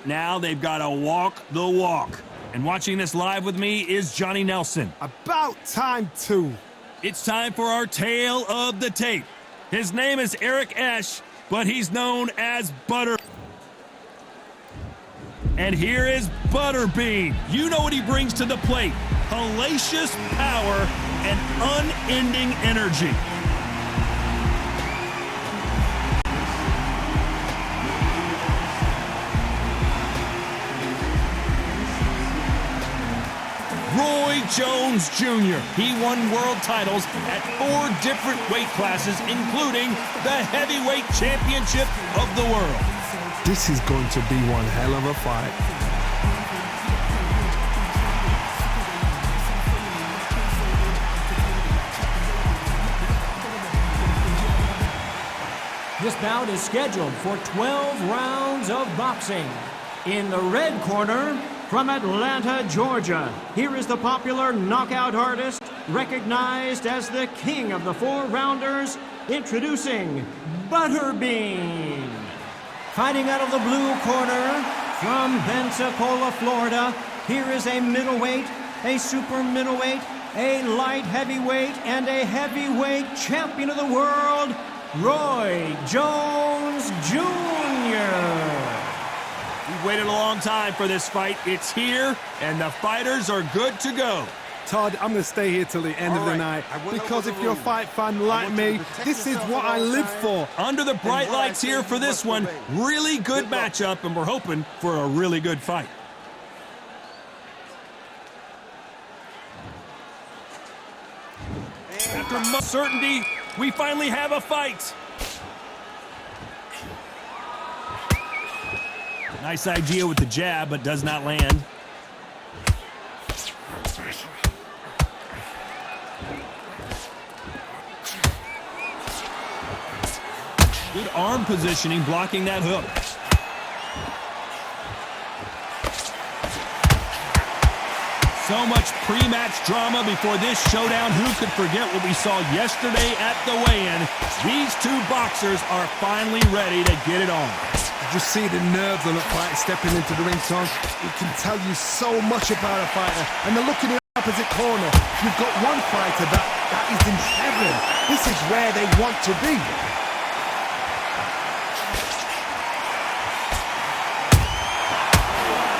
Now they've got to walk the walk. And watching this live with me is Johnny Nelson. About time, too. It's time for our tale of the tape. His name is Eric Esch, but he's known as Butter. And here is Butterbean. You know what he brings to the plate. Hellacious power and unending energy. Roy Jones Jr. He won world titles at 4 different weight classes, including the heavyweight championship of the world. This is going to be one hell of a fight. This bout is scheduled for 12 rounds of boxing. In the red corner, from Atlanta, Georgia, here is the popular knockout artist, recognized as the king of the 4-rounders, introducing Butterbean. Fighting out of the blue corner, from Pensacola, Florida, here is a middleweight, a super middleweight, a light heavyweight, and a heavyweight champion of the world, Roy Jones Jr. We've waited a long time for this fight. It's here, and the fighters are good to go. Todd, I'm going to stay here till the end of the night, because if you're a fight fan like me, this is what I live for. Under the bright lights here for this one, really good matchup, and we're hoping for a really good fight. After much certainty, we finally have a fight. Nice idea with the jab, but does not land. Good arm positioning, blocking that hook. So much pre-match drama before this showdown. Who could forget what we saw yesterday at the weigh-in? These two boxers are finally ready to get it on. Did you see the nerves on the fight stepping into the ring, Tom? It can tell you so much about a fighter. And the look in the opposite corner, you've got one fighter that is in heaven. This is where they want to be.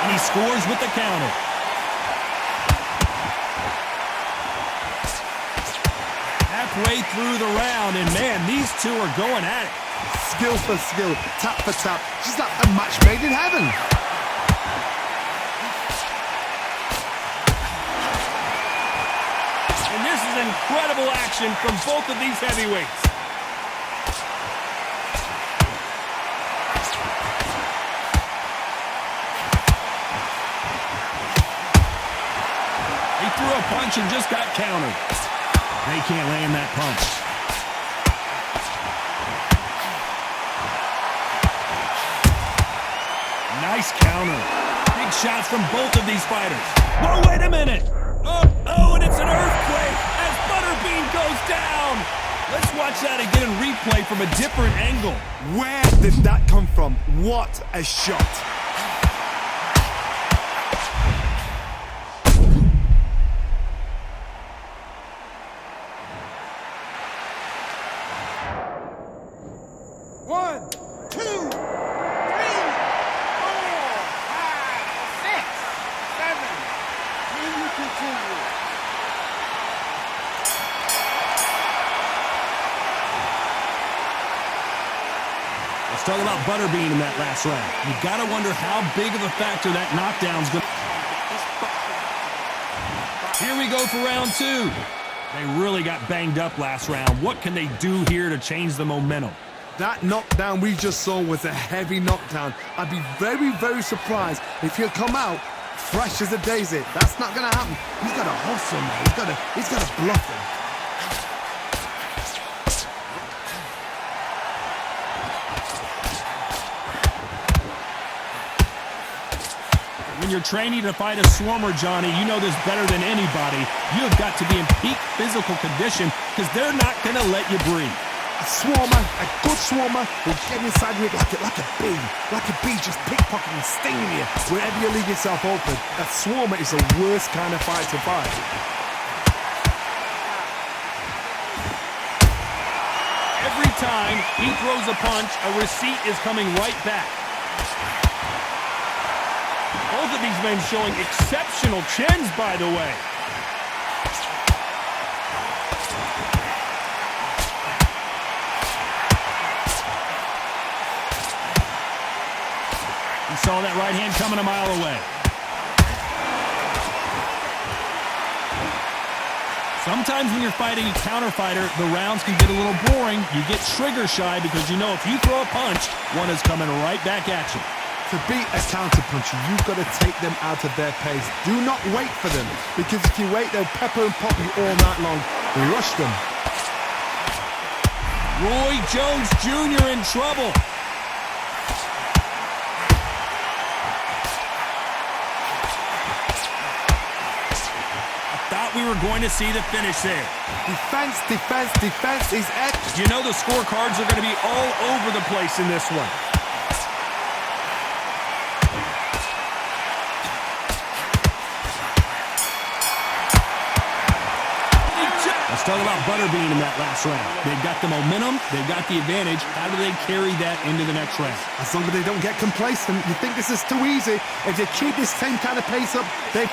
And he scores with the counter. Halfway through the round, and man, these two are going at it. Skill for skill, tap for tap, just like a match made in heaven. And this is incredible action from both of these heavyweights. He threw a punch and just got countered. They can't land that punch. Nice counter. Big shots from both of these fighters. Whoa, wait a minute. Oh, and it's an earthquake as Butterbean goes down. Let's watch that again in replay from a different angle. Where did that come from? What a shot. One, two, 3, 4, 5, 6, 7. Can you continue? Let's talk about Butterbean in that last round. You gotta wonder how big of a factor that knockdown's gonna. Here we go for round 2. They really got banged up last round. What can they do here to change the momentum? That knockdown we just saw was a heavy knockdown. I'd be very, very surprised if he'll come out fresh as a daisy. That's not going to happen. He's got to hustle, man. He's got to bluff him. When you're training to fight a swarmer, Johnny, you know this better than anybody. You've got to be in peak physical condition because they're not going to let you breathe. A swarmer, a good swarmer, will get inside the ring like a bee. Like a bee just pickpocketing, stinging you wherever you leave yourself open. A swarmer is the worst kind of fight to fight. Every time he throws a punch, a receipt is coming right back. Both of these men showing exceptional chins, by the way. He saw that right hand coming a mile away. Sometimes when you're fighting a counter fighter, the rounds can get a little boring. You get trigger shy because you know if you throw a punch, one is coming right back at you. To beat a counter-puncher, you've got to take them out of their pace. Do not wait for them, because if you wait, they'll pepper and pop you all night long. Rush them. Roy Jones Jr. in trouble. Thought we were going to see the finish there. Defense, defense, defense is it. You know the scorecards are going to be all over the place in this one. Let's talk about Butterbean in that last round. They've got the momentum, they've got the advantage. How do they carry that into the next round? As long as they don't get complacent, you think this is too easy. If they keep this same kind of pace up, they...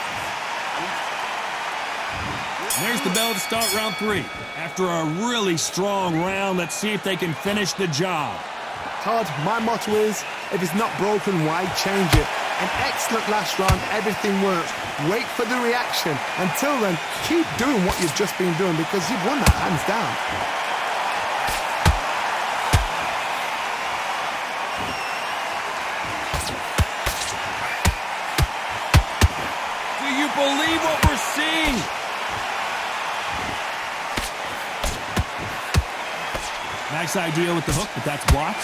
There's the bell to start round 3. After a really strong round, let's see if they can finish the job. Todd, my motto is, if it's not broken, why change it? An excellent last round, everything works. Wait for the reaction. Until then, keep doing what you've just been doing because you've won that hands down. Do you believe what we're seeing? Nice idea with the hook, but that's blocked.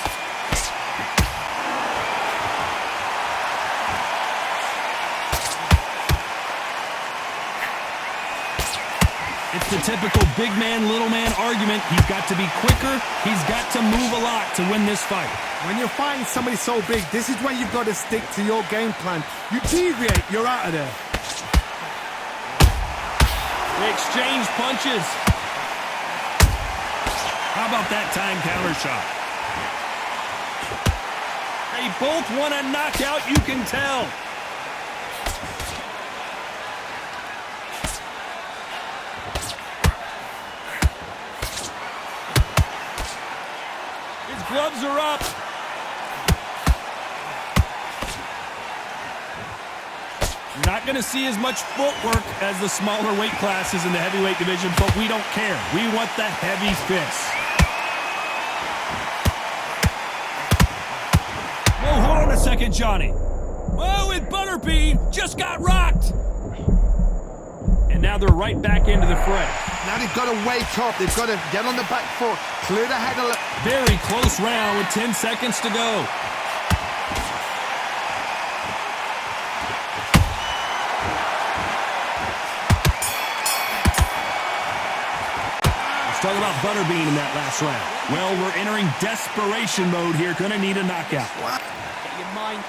It's the typical big man, little man argument. He's got to be quicker. He's got to move a lot to win this fight. When you're fighting somebody so big, this is when you've got to stick to your game plan. You deviate, you're out of there. They exchange punches. How about that time counter shot? They both want a knockout, you can tell. His gloves are up. You're not going to see as much footwork as the smaller weight classes in the heavyweight division, but we don't care. We want the heavy fists. Whoa, hold on a second, Johnny. Oh, and Butterbean just got rocked. And now they're right back into the fray. Now they've got to wake up. They've got to get on the back foot, clear the head a little. Very close round with 10 seconds to go. Let's talk about Butterbean in that last round. Well, we're entering desperation mode here. Gonna need a knockout. What? Get your mind.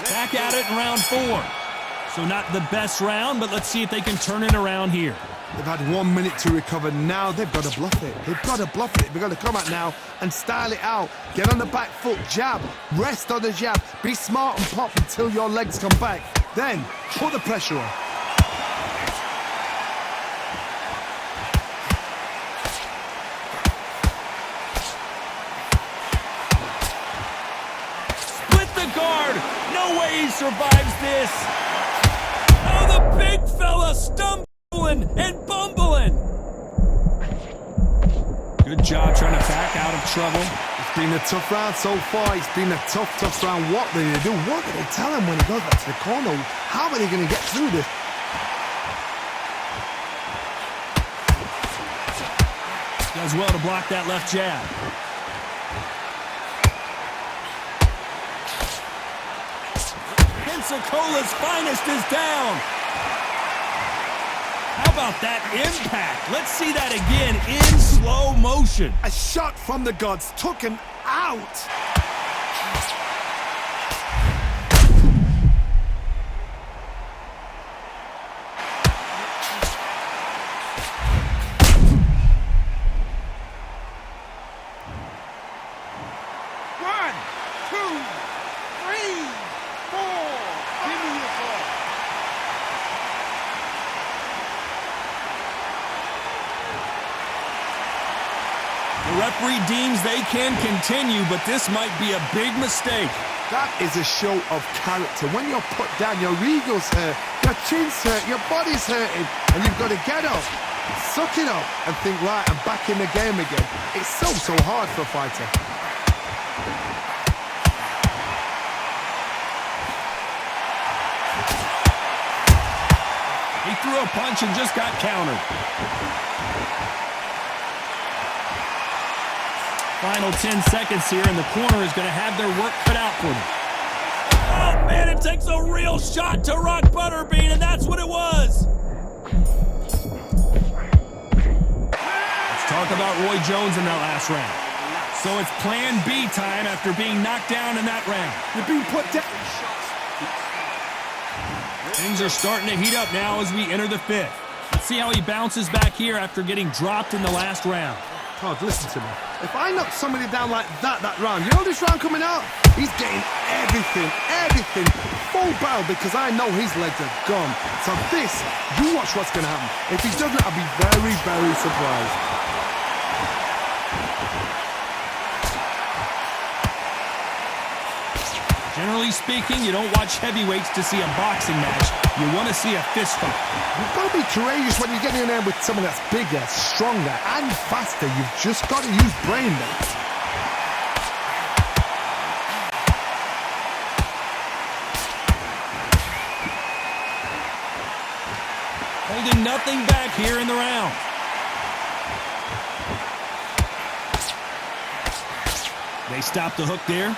Back at it in round 4. So not the best round, but let's see if they can turn it around here. They've had 1 minute to recover. Now they've got to bluff it. They've got to bluff it. They've got to come out now and style it out. Get on the back foot, jab, rest on the jab. Be smart and pop until your legs come back. Then put the pressure on. Split the guard. No way he survives this. Oh, the big fella stumbling and bumbling. Good job trying to back out of trouble. It's been a tough round so far. It's been a tough round. What do they do? What do they tell him when he goes back to the corner? How are they going to get through this? Does well to block that left jab. Pensacola's finest is down. How about that impact? Let's see that again in slow motion. A shot from the gods took him out. One, two, three, four. Give me your ball. The referee deems they can continue, but this might be a big mistake. That is a show of character. When you're put down, your ego's hurt, your chin's hurt, your body's hurting, and you've got to get up, suck it up, and think, right, I'm back in the game again. It's so hard for a fighter. He threw a punch and just got countered. Final 10 seconds here, and the corner is going to have their work cut out for them. Oh, man, it takes a real shot to rock Butterbean, and that's what it was. Let's talk about Roy Jones in that last round. So it's plan B time after being knocked down in that round. You're being put down. Things are starting to heat up now as we enter the fifth. Let's see how he bounces back here after getting dropped in the last round. Todd, listen to me. If I knock somebody down like that round, you know this round coming out? He's getting everything, full barrel, because I know his legs are gone. So this, you watch what's going to happen. If he doesn't, I'll be very, very surprised. Generally speaking, you don't watch heavyweights to see a boxing match. You want to see a fist fight. You've got to be courageous when you're getting in there with someone that's bigger, stronger, and faster. You've just got to use brain there. Holding nothing back here in the round. They stop the hook there.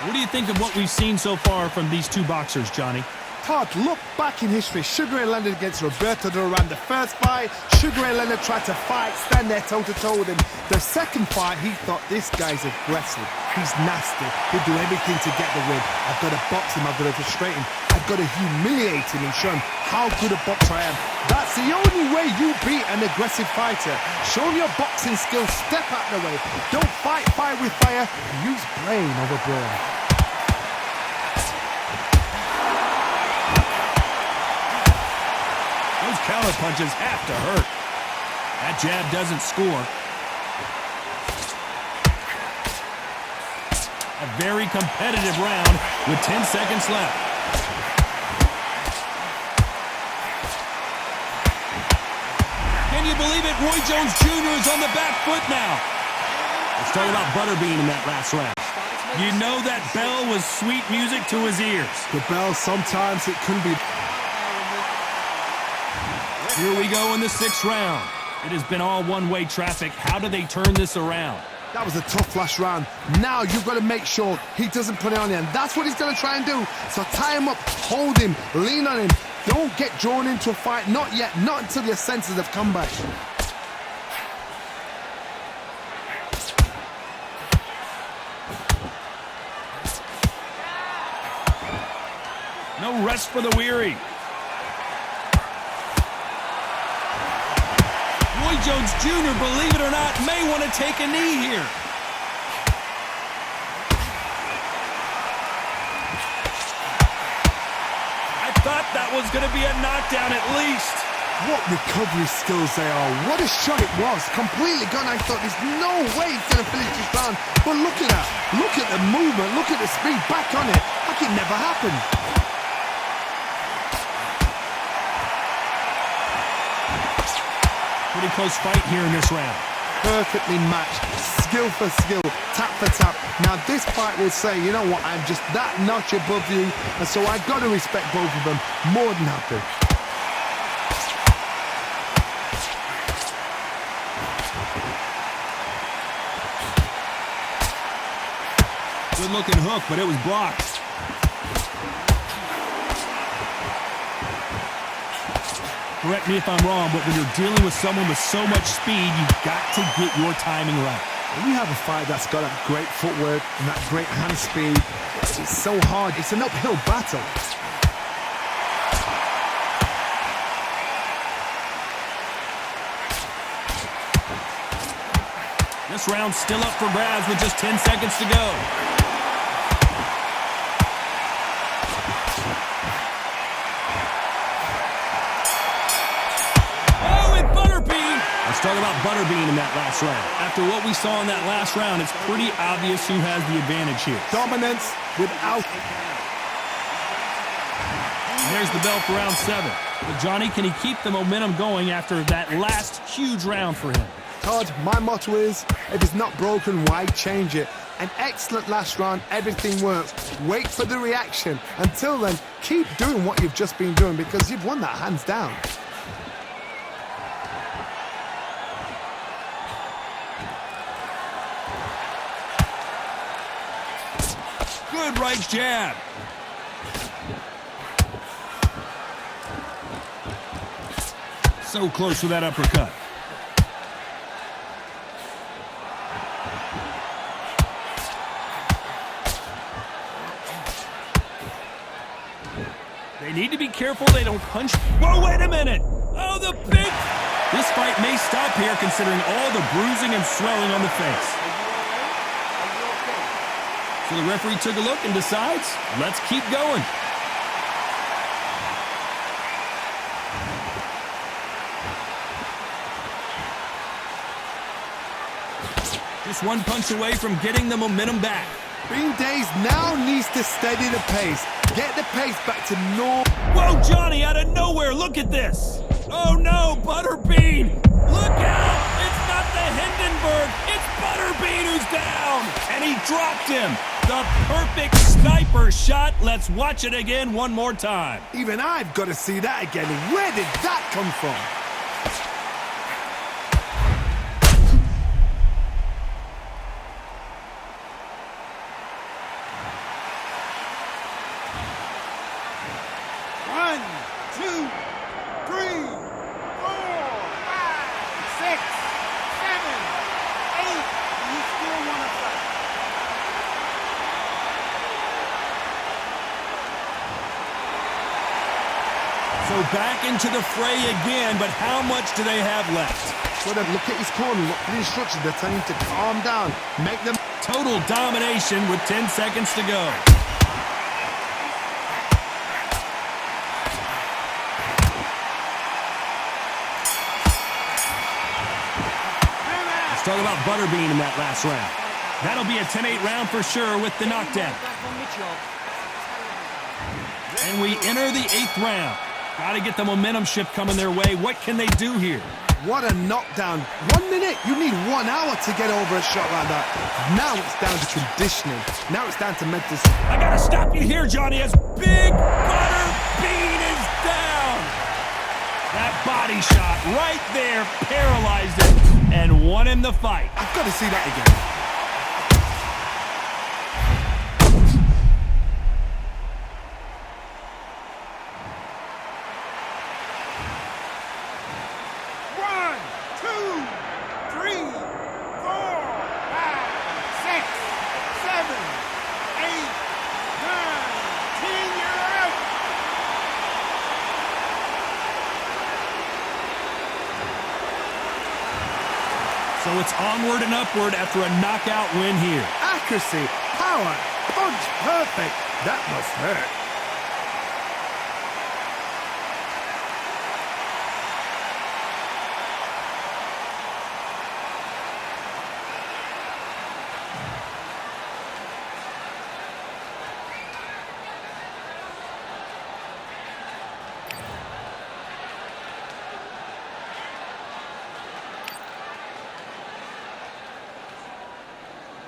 What do you think of what we've seen so far from these two boxers, Johnny? Todd, look back in history. Sugar Ray Leonard against Roberto Duran. The first fight, Sugar Ray Leonard tried to fight, stand there toe-to-toe with him. The second fight, he thought, this guy's aggressive. He's nasty. He'll do everything to get the win. I've got to box him. I've got to frustrate him. I've got to humiliate him and show him how good a boxer I am. That's the only way you beat an aggressive fighter. Show him your boxing skills. Step out of the way. Don't fight fire with fire. Use brain over brawn. Those counter punches have to hurt. That jab doesn't score. A very competitive round with 10 seconds left. Can you believe it? Roy Jones Jr. is on the back foot now. Let's talk about Butterbean in that last round. You know that bell was sweet music to his ears. The bell, sometimes it can be. Here we go in the sixth round. It has been all one-way traffic. How do they turn this around? That was a tough last round. Now you've got to make sure he doesn't put it on you, and that's what he's going to try and do. So tie him up, hold him, lean on him. Don't get drawn into a fight. Not yet. Not until your senses have come back. No rest for the weary. Roy Jones Jr., believe it or not, may want to take a knee here. I thought that was going to be a knockdown at least. What recovery skills they are. What a shot it was. Completely gone. I thought there's no way he's going to finish this round. But look at that. Look at the movement. Look at the speed. Back on it. Like it never happened. Pretty close fight here in this round. Perfectly matched. Skill for skill. Tap for tap. Now this fight will say, you know what, I'm just that notch above you. And so I've got to respect both of them. More than happy. good-looking hook, but it was blocked. Correct me if I'm wrong, but when you're dealing with someone with so much speed, you've got to get your timing right. When you have a fight that's got that great footwork and that great hand speed, it's so hard. It's an uphill battle. This round's still up for grabs with just 10 seconds to go. Let's talk about Butterbean in that last round. After what we saw in that last round, it's pretty obvious who has the advantage here. Dominance without... And there's the bell for round 7. But Johnny, can he keep the momentum going after that last huge round for him? Todd, my motto is, if it's not broken, why change it? An excellent last round, everything works. Wait for the reaction. Until then, keep doing what you've just been doing because you've won that hands down. Good right jab. So close with that uppercut. They need to be careful they don't punch. Whoa, wait a minute. Oh, the big... This fight may stop here considering all the bruising and swelling on the face. So the referee took a look and decides, let's keep going. Just one punch away from getting the momentum back. Bean Days now needs to steady the pace. Get the pace back to normal. Whoa, Johnny, out of nowhere, look at this. Oh no, Butterbean. Look out, it's not the Hindenburg, it's Butterbean who's down. And he dropped him. The perfect sniper shot. Let's watch it again one more time. Even I've got to see that again. Where did that come from? One, two, three, 4, 5, 6, 7, 8. You still want to fight? So back into the fray again, but how much do they have left? Well, then look at his corner, look at the instructions. They're telling him to calm down, make them... Total domination with 10 seconds to go. Let's talk about Butterbean in that last round. That'll be a 10-8 round for sure with the knockdown. And we enter the 8th round. Got to get the momentum shift coming their way. What can they do here? What a knockdown. 1 minute, you need 1 hour to get over a shot like that. Now it's down to conditioning. Now it's down to mental... I got to stop you here, Johnny, as Big Butterbean is down. That body shot right there paralyzed him and won him the fight. I've got to see that again. So it's onward and upward after a knockout win here. Accuracy, power, punch, perfect. That must hurt.